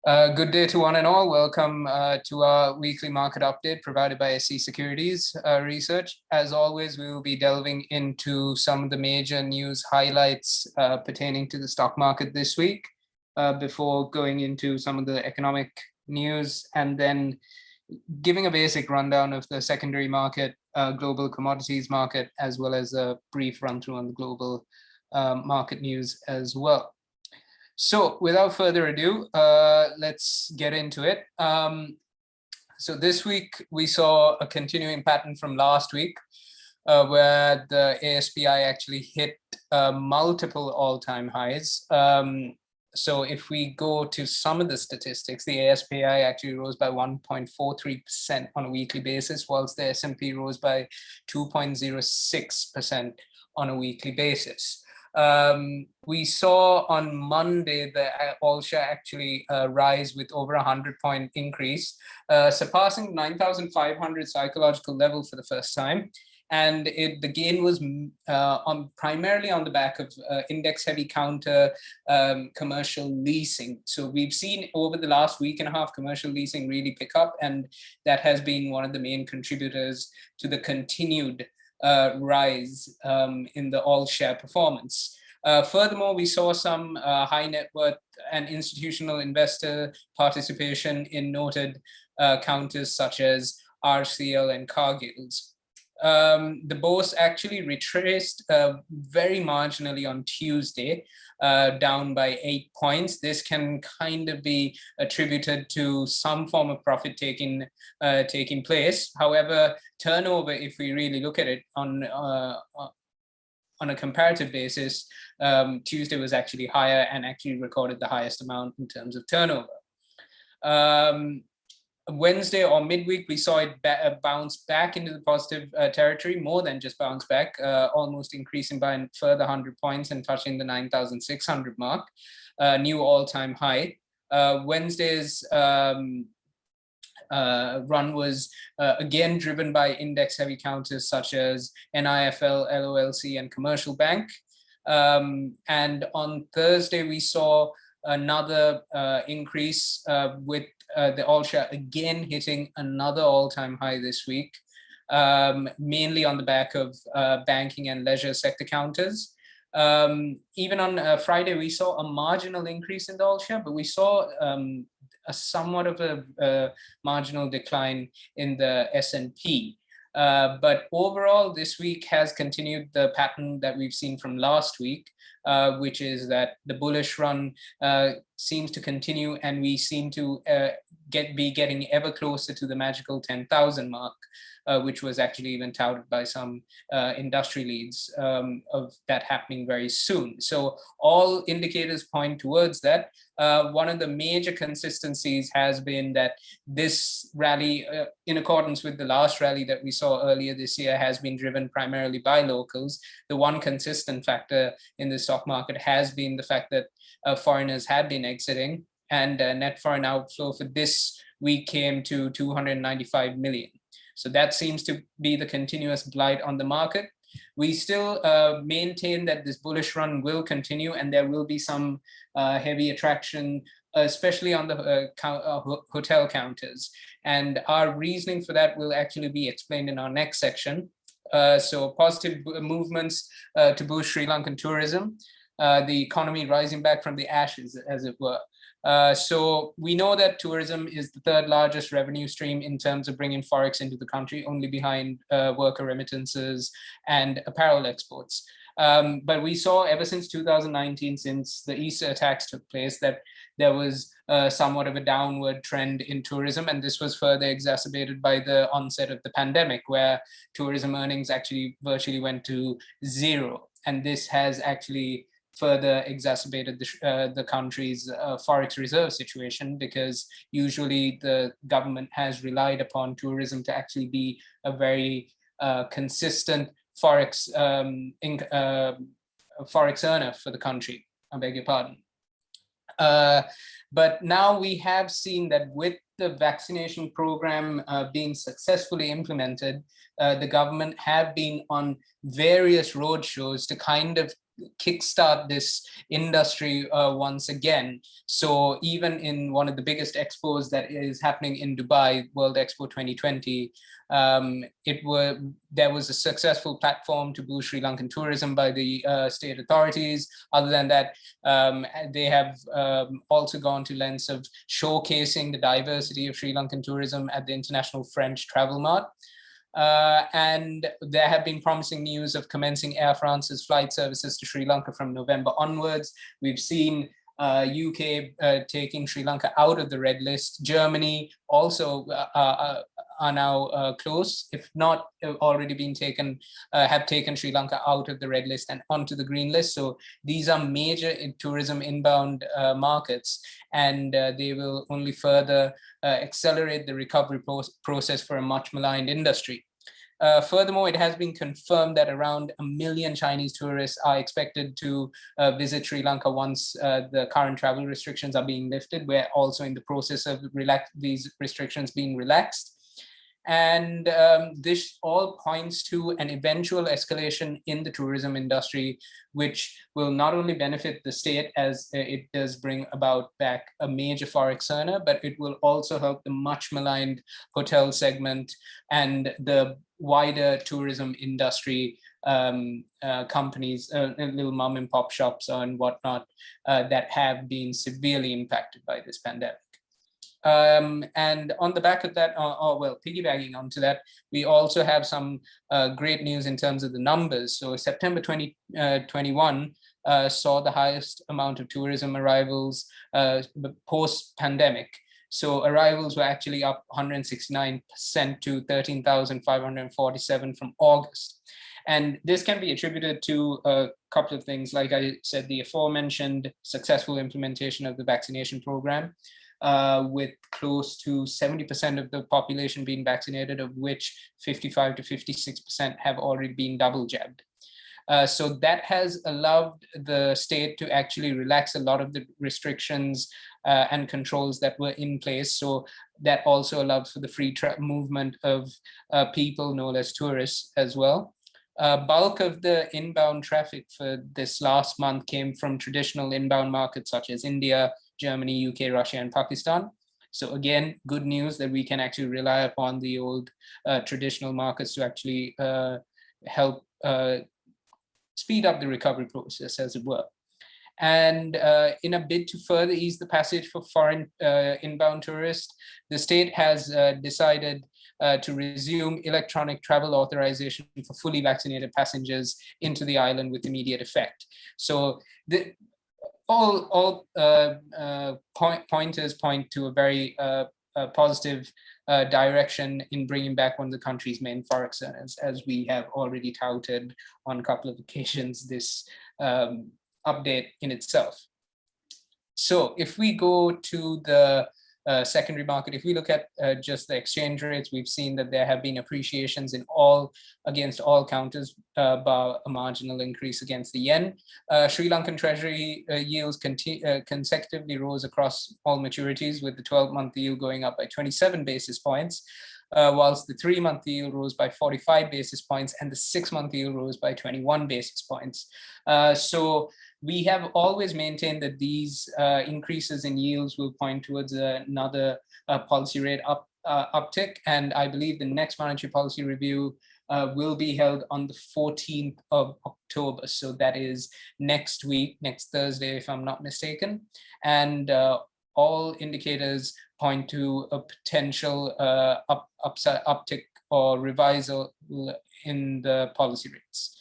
Good day to one and all. Welcome to our weekly market update provided by SC Securities Research. As always, we will be delving into some of the major news highlights pertaining to the stock market this week before going into some of the economic news and then giving a basic rundown of the secondary market, global commodities market, as well as a brief run through on the global market news as well. So without further ado, let's get into it. So this week we saw a continuing pattern from last week where the ASPI actually hit multiple all-time highs. So if we go to some of the statistics, the ASPI actually rose by 1.43% on a weekly basis, whilst the S&P rose by 2.06% on a weekly basis. We saw on Monday the all-share actually rise with over 100-point increase, surpassing 9,500 psychological level for the first time. And the gain was primarily on the back of index-heavy counter commercial leasing. So we've seen over the last week and a half commercial leasing really pick up, and that has been one of the main contributors to the continued rise in the all-share performance. Furthermore, we saw some high net worth and institutional investor participation in noted counters such as RCL and Cargill's. The BOS actually retraced very marginally on Tuesday, down by 8 points. This can kind of be attributed to some form of profit taking place. However, turnover, if we really look at it on a comparative basis, Tuesday was actually higher and actually recorded the highest amount in terms of turnover. Wednesday or midweek, we saw it bounce back into the positive territory, more than just bounce back, almost increasing by a further 100 points and touching the 9,600 mark, new all-time high. Wednesday's run was again driven by index-heavy counters such as NIFL, LOLC, and Commercial Bank. And on Thursday, we saw another increase with the all-share again hitting another all-time high this week, mainly on the back of banking and leisure sector counters. Even on Friday, we saw a marginal increase in the all-share, but we saw a somewhat of a marginal decline in the S&P. But overall, this week has continued the pattern that we've seen from last week, which is that the bullish run seems to continue, and we seem to be getting ever closer to the magical 10,000 mark, which was actually even touted by some industry leads of that happening very soon. So all indicators point towards that. One of the major consistencies has been that this rally, in accordance with the last rally that we saw earlier this year, has been driven primarily by locals. The one consistent factor in the stock market has been the fact that foreigners have been exiting, and net foreign outflow for this week came to 295 million. So that seems to be the continuous blight on the market. We still maintain that this bullish run will continue, and there will be some heavy attraction, especially on the hotel counters. And our reasoning for that will actually be explained in our next section. So positive movements to boost Sri Lankan tourism, the economy rising back from the ashes, as it were. So we know that tourism is the third largest revenue stream in terms of bringing Forex into the country, only behind worker remittances and apparel exports. But we saw ever since 2019, since the Easter attacks took place, that there was somewhat of a downward trend in tourism. And this was further exacerbated by the onset of the pandemic, where tourism earnings actually virtually went to zero. And this has actually further exacerbated the country's forex reserve situation, because usually the government has relied upon tourism to actually be a very consistent forex earner for the country. I beg your pardon. But now we have seen that with the vaccination program being successfully implemented, the government have been on various roadshows to kind of kickstart this industry once again. So even in one of the biggest expos that is happening in Dubai, World Expo 2020, there was a successful platform to boost Sri Lankan tourism by the state authorities. Other than that, they have also gone to lengths of showcasing the diversity of Sri Lankan tourism at the International French Travel Mart. And there have been promising news of commencing Air France's flight services to Sri Lanka from November onwards. We've seen UK taking Sri Lanka out of the red list. Germany also are now close, if not already been taken, have taken Sri Lanka out of the red list and onto the green list. So these are major tourism inbound markets, and they will only further accelerate the recovery process for a much maligned industry. Furthermore, it has been confirmed that around 1 million Chinese tourists are expected to visit Sri Lanka once the current travel restrictions are being lifted. We're also in the process of these restrictions being relaxed. And this all points to an eventual escalation in the tourism industry, which will not only benefit the state as it does bring about back a major forex earner, but it will also help the much maligned hotel segment and the wider tourism industry companies, little mom and pop shops and whatnot that have been severely impacted by this pandemic. And on the back of that, well, piggybacking onto that, we also have some great news in terms of the numbers. So September 2021 saw the highest amount of tourism arrivals post-pandemic. So arrivals were actually up 169% to 13,547 from August. And this can be attributed to a couple of things. Like I said, the aforementioned successful implementation of the vaccination program, with close to 70% of the population being vaccinated, of which 55 to 56% have already been double jabbed. So that has allowed the state to actually relax a lot of the restrictions and controls that were in place. So that also allowed for the free movement of people known as tourists as well. Bulk of the inbound traffic for this last month came from traditional inbound markets such as India, Germany, UK, Russia, and Pakistan. So again, good news that we can actually rely upon the old traditional markets to actually help speed up the recovery process, as it were. And in a bid to further ease the passage for foreign inbound tourists, the state has decided to resume electronic travel authorization for fully vaccinated passengers into the island with immediate effect. So all pointers point to a very positive direction in bringing back one of the country's main forex earners, as we have already touted on a couple of occasions this update in itself. So if we go to the secondary market, if we look at just the exchange rates, we've seen that there have been appreciations in against all counters, bar a marginal increase against the yen. Sri Lankan treasury yields consecutively rose across all maturities, with the 12-month yield going up by 27 basis points, whilst the 3-month yield rose by 45 basis points and the 6-month yield rose by 21 basis points. So we have always maintained that these increases in yields will point towards another policy rate uptick. And I believe the next monetary policy review will be held on the 14th of October. So that is next week, next Thursday, if I'm not mistaken. And all indicators point to a potential uptick or revisal in the policy rates.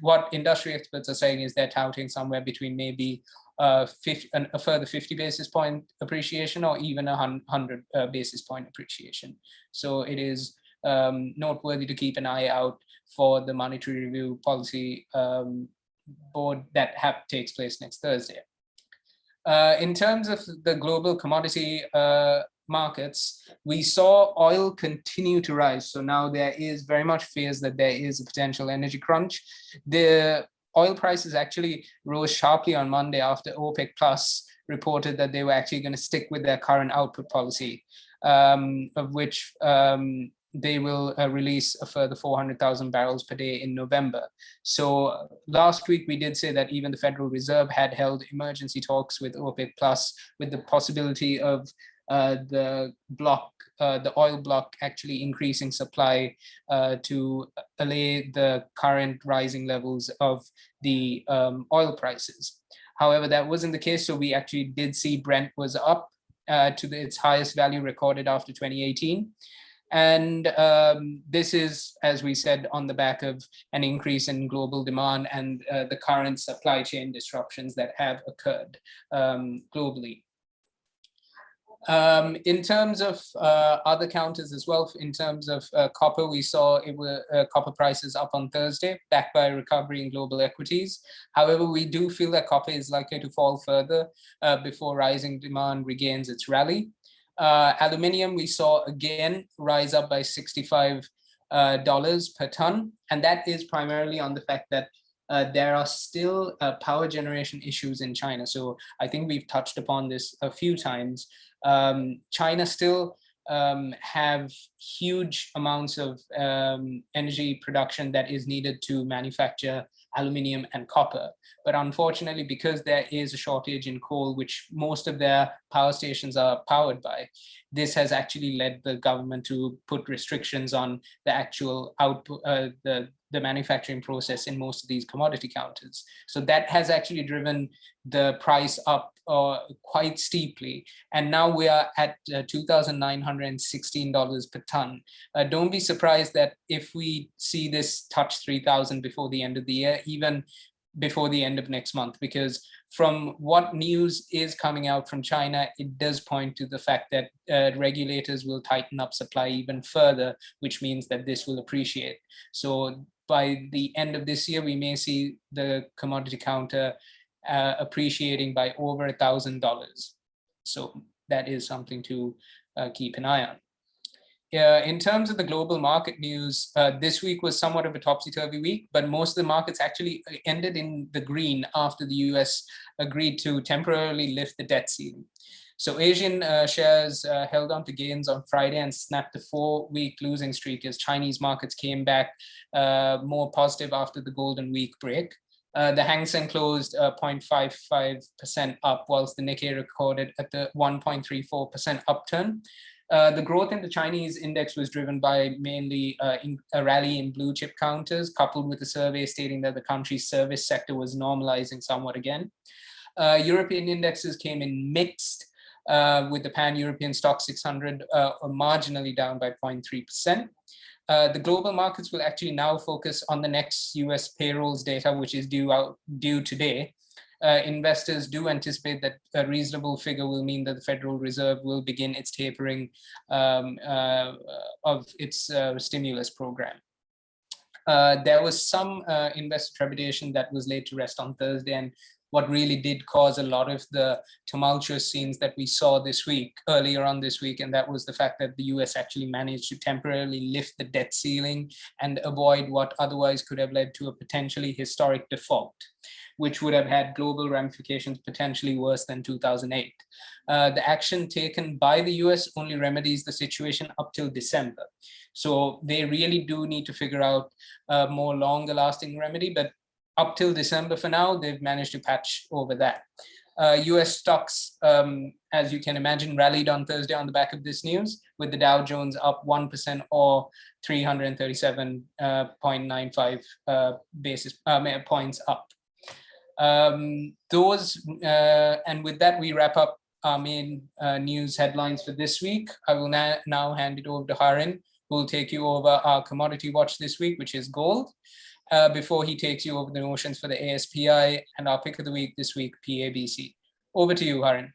What industry experts are saying is they're touting somewhere between maybe a further 50 basis point appreciation, or even 100 basis point appreciation. So it is noteworthy to keep an eye out for the monetary review policy board that takes place next Thursday. In terms of the global commodity markets, we saw oil continue to rise. So now there is very much fears that there is a potential energy crunch. The oil prices actually rose sharply on Monday after OPEC Plus reported that they were actually going to stick with their current output policy, of which they will release a further 400,000 barrels per day in November. So last week we did say that even the Federal Reserve had held emergency talks with OPEC Plus, with the possibility of the oil bloc actually increasing supply to allay the current rising levels of the oil prices. However, that wasn't the case. So we actually did see Brent was up to its highest value recorded after 2018. And this is, as we said, on the back of an increase in global demand and the current supply chain disruptions that have occurred globally. In terms of other counters as well, in terms of copper, we saw copper prices up on Thursday, backed by a recovery in global equities. However, we do feel that copper is likely to fall further before rising demand regains its rally. Aluminium, we saw again rise up by $65 per ton, and that is primarily on the fact that there are still power generation issues in China. So I think we've touched upon this a few times. China still have huge amounts of energy production that is needed to manufacture aluminium and copper. But unfortunately, because there is a shortage in coal, which most of their power stations are powered by, this has actually led the government to put restrictions on the actual output, the manufacturing process in most of these commodity counters. So that has actually driven the price up quite steeply. And now we are at $2,916 per ton. Don't be surprised that if we see this touch 3,000 before the end of the year, even before the end of next month, because from what news is coming out from China, it does point to the fact that regulators will tighten up supply even further, which means that this will appreciate. So by the end of this year, we may see the commodity counter appreciating by over $1,000. So that is something to keep an eye on. In terms of the global market news, this week was somewhat of a topsy-turvy week, but most of the markets actually ended in the green after the US agreed to temporarily lift the debt ceiling. So Asian shares held on to gains on Friday and snapped a 4-week losing streak as Chinese markets came back more positive after the Golden Week break. The Hang Seng closed 0.55% up, whilst the Nikkei recorded at the 1.34% upturn. The growth in the Chinese index was driven by mainly a rally in blue chip counters, coupled with a survey stating that the country's service sector was normalizing somewhat again. European indexes came in mixed, with the Pan-European Stock 600 marginally down by 0.3%. The global markets will actually now focus on the next US payrolls data, which is due today. Investors do anticipate that a reasonable figure will mean that the Federal Reserve will begin its tapering of its stimulus program. There was some investor trepidation that was laid to rest on Thursday, and what really did cause a lot of the tumultuous scenes that we saw earlier on this week, and that was the fact that the US actually managed to temporarily lift the debt ceiling and avoid what otherwise could have led to a potentially historic default, which would have had global ramifications potentially worse than 2008. The action taken by the US only remedies the situation up till December. So they really do need to figure out a more longer lasting remedy, but up till December for now, they've managed to patch over that. US stocks, as you can imagine, rallied on Thursday on the back of this news, with the Dow Jones up 1% or 337.95 basis points up. And with that, we wrap up our main news headlines for this week. I will now hand it over to Harin, who will take you over our commodity watch this week, which is gold, before he takes you over the notions for the ASPI and our pick of the week this week, PABC. Over to you, Harin.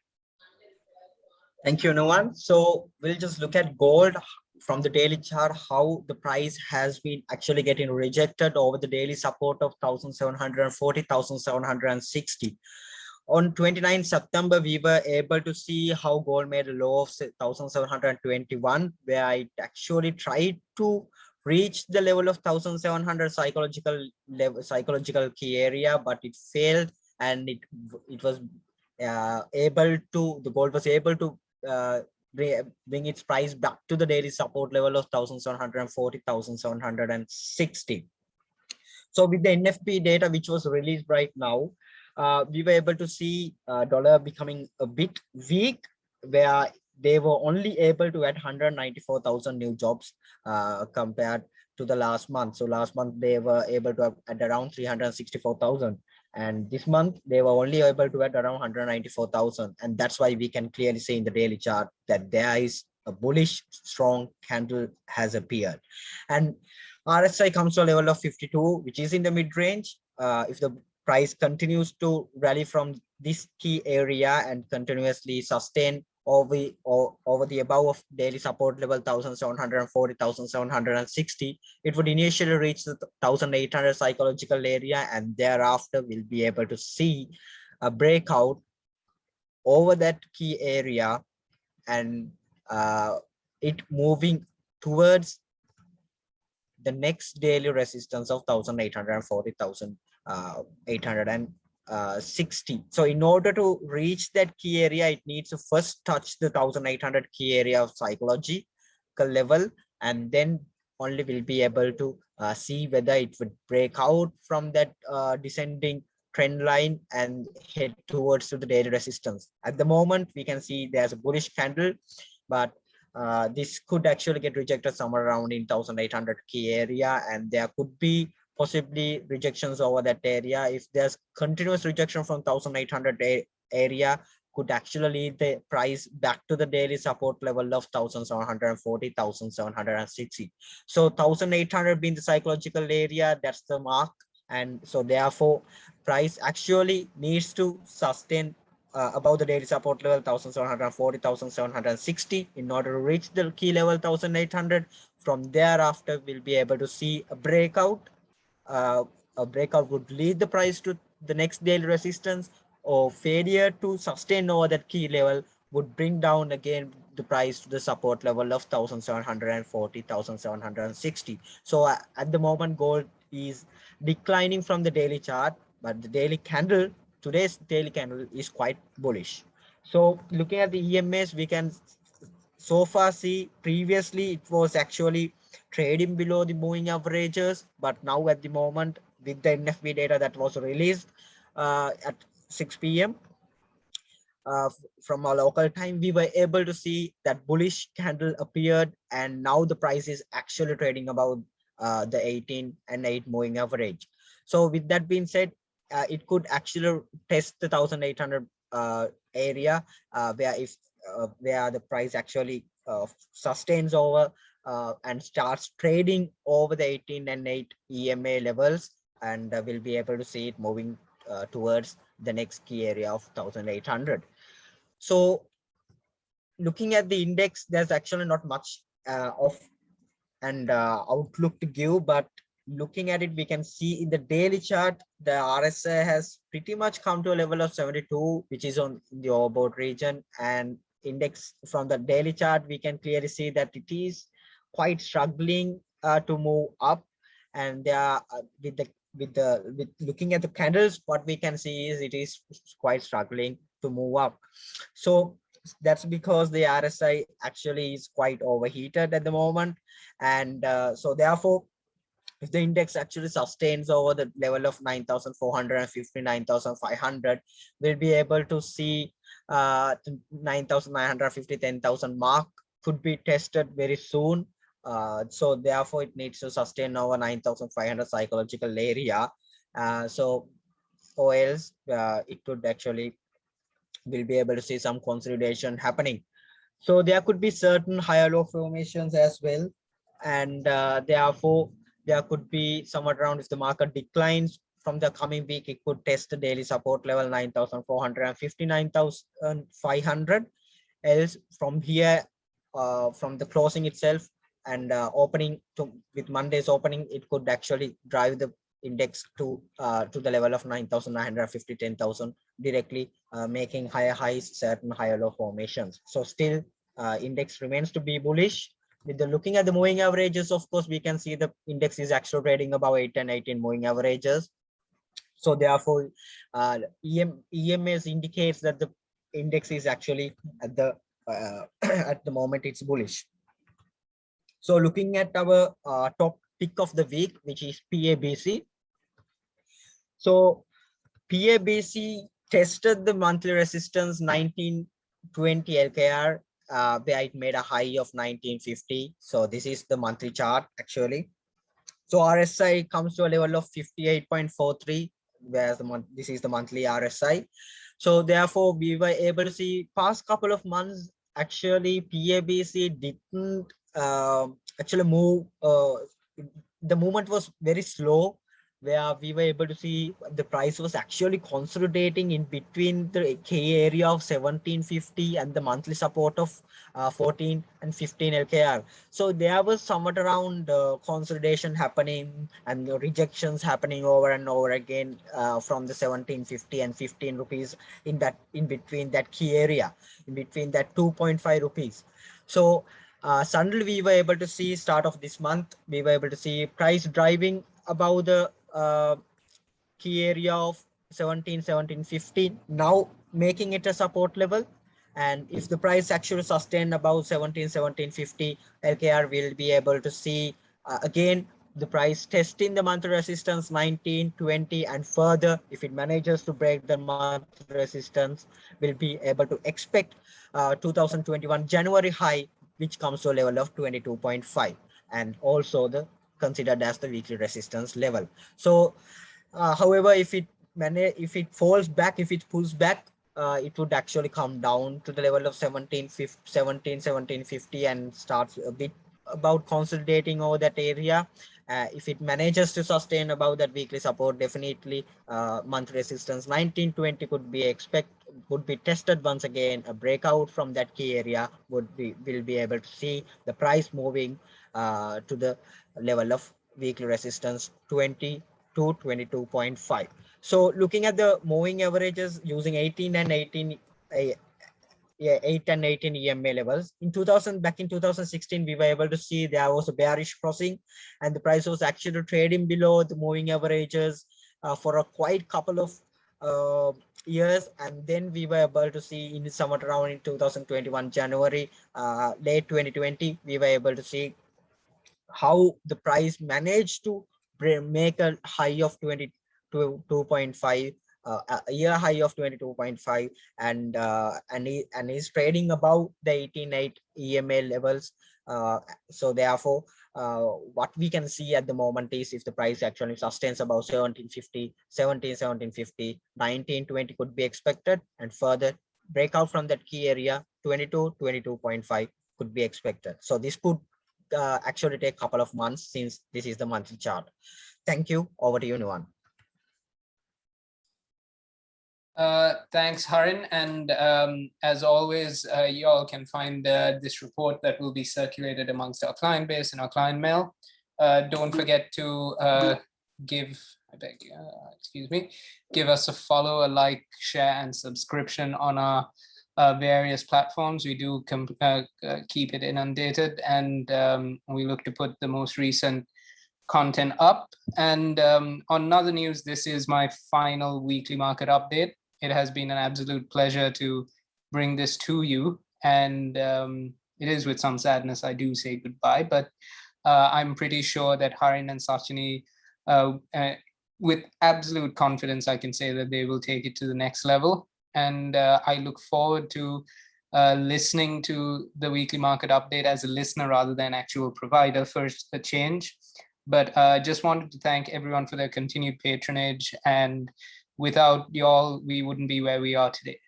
Thank you, Nuwan. So we'll just look at gold from the daily chart, how the price has been actually getting rejected over the daily support of 1,740, 1,760. On 29 September, we were able to see how gold made a low of 1,721, where it actually tried to reach the level of 1,700 psychological key area, but it failed, and it was the gold was able to bring its price back to the daily support level of 1740, 1760. So with the NFP data, which was released right now, we were able to see dollar becoming a bit weak, where they were only able to add 194,000 new jobs compared to the last month. So last month they were able to add around 364,000. And this month they were only able to add around 194,000. And that's why we can clearly see in the daily chart that there is a bullish, strong candle has appeared. And RSI comes to a level of 52, which is in the mid-range. If the price continues to rally from this key area and continuously sustain over the above of daily support level 1740, 1760, it would initially reach the 1800 psychological area, and thereafter we'll be able to see a breakout over that key area and it moving towards the next daily resistance of 1840, 1860. So in order to reach that key area, it needs to first touch the 1800 key area of psychological level, and then only will be able to see whether it would break out from that descending trend line and head towards to the daily resistance. At the moment, we can see there's a bullish candle, but this could actually get rejected somewhere around in 1800 key area, and there could be possibly rejections over that area. If there's continuous rejection from 1800 area, could actually lead the price back to the daily support level of 1740, 1760. So 1800 being the psychological area, that's the mark. And so therefore price actually needs to sustain above the daily support level 1740, 1760 in order to reach the key level 1800. From thereafter we'll be able to see a breakout. A breakout would lead the price to the next daily resistance, or failure to sustain over that key level would bring down again the price to the support level of 1740, 1760. So at the moment gold is declining from the daily chart, but the daily candle, today's daily candle, is quite bullish. So looking at the EMAs, we can so far see previously it was actually trading below the moving averages, but now at the moment with the NFP data that was released at 6 p.m. From our local time, we were able to see that bullish candle appeared, and now the price is actually trading about the 18 and 8 moving average. So with that being said, it could actually test the 1800 area, where the price actually sustains over and starts trading over the 18 and 8 EMA levels, and we'll be able to see it moving towards the next key area of 1800. So looking at the index, there's actually not much of an outlook to give, but looking at it, we can see in the daily chart, the RSI has pretty much come to a level of 72, which is on the overbought region, and index from the daily chart, we can clearly see that it is quite struggling to move up. And they are with looking at the candles, what we can see is it is quite struggling to move up. So that's because the RSI actually is quite overheated at the moment, and so therefore if the index actually sustains over the level of 9,450, 9,500, we'll be able to see 9,950, 10,000 mark could be tested very soon. So therefore it needs to sustain over 9,500 psychological area. So or else it could actually will be able to see some consolidation happening. So there could be certain higher low formations as well, and therefore there could be somewhat around, if the market declines from the coming week, it could test the daily support level 9,450, 9,500. Else from here, from the closing itself and opening to with Monday's opening, it could actually drive the index to the level of 9,950, 10,000 directly, making higher highs, certain higher low formations. So still index remains to be bullish. With the looking at the moving averages, of course, we can see the index is actually trading above 8 and 18 moving averages. So therefore, EMAs indicates that the index is actually at the at the moment it's bullish. So looking at our top pick of the week, which is PABC. So PABC tested the monthly resistance 1920 LKR, where it made a high of 1950. So this is the monthly chart actually. So RSI comes to a level of 58.43, whereas this is the monthly RSI. So therefore, we were able to see past couple of months, actually PABC didn't actually move. The movement was very slow, where we were able to see the price was actually consolidating in between the key area of 1750 and the monthly support of 14 and 15 LKR. So there was somewhat around consolidation happening and the rejections happening over and over again from the 1750 and 15 rupees in between that key area, in between that 2.5 rupees. So suddenly we were able to see start of this month, we were able to see price driving above the key area of 17, now making it a support level. And if the price actually sustain above 17, 1750, LKR will be able to see again the price testing the monthly resistance 1920, and further if it manages to break the monthly resistance, will be able to expect 2021 January high, which comes to a level of 22.5, and also the considered as the weekly resistance level. So however, if it falls back, if it pulls back, it would actually come down to the level of 1750 and starts a bit about consolidating over that area. If it manages to sustain above that weekly support, definitely monthly resistance 1920 could be tested once again. A breakout from that key area will be able to see the price moving to the level of weekly resistance 20 to 22.5. So looking at the moving averages using 18 and 18, 8 and 18 EMA levels in 2000, back in 2016, we were able to see there was a bearish crossing, and the price was actually trading below the moving averages for a quite couple of years, and then we were able to see in somewhat around in 2021 January, late 2020, we were able to see how the price managed to make a high of 22.5, a year high of 22.5, and is trading above the 18.8 EMA levels. So therefore, what we can see at the moment is if the price actually sustains about 1750, 1920 could be expected, and further breakout from that key area 22.5 could be expected. So this could actually take a couple of months since this is the monthly chart. Thank you. Over to you, Nuwan. Thanks, Harin. And as always, you all can find this report that will be circulated amongst our client base and our client mail. Don't forget to give us a follow, a like, share, and subscription on our various platforms. We do keep it inundated, and we look to put the most recent content up. And on another news, this is my final weekly market update. It has been an absolute pleasure to bring this to you, and it is with some sadness I do say goodbye, but I'm pretty sure that Harin and Sachini, with absolute confidence, I can say that they will take it to the next level. And I look forward to listening to the weekly market update as a listener rather than actual provider for a change. But just wanted to thank everyone for their continued patronage, and without y'all, we wouldn't be where we are today.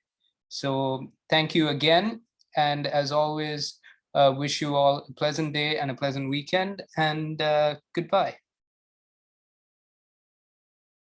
So thank you again. And as always, wish you all a pleasant day and a pleasant weekend, and goodbye.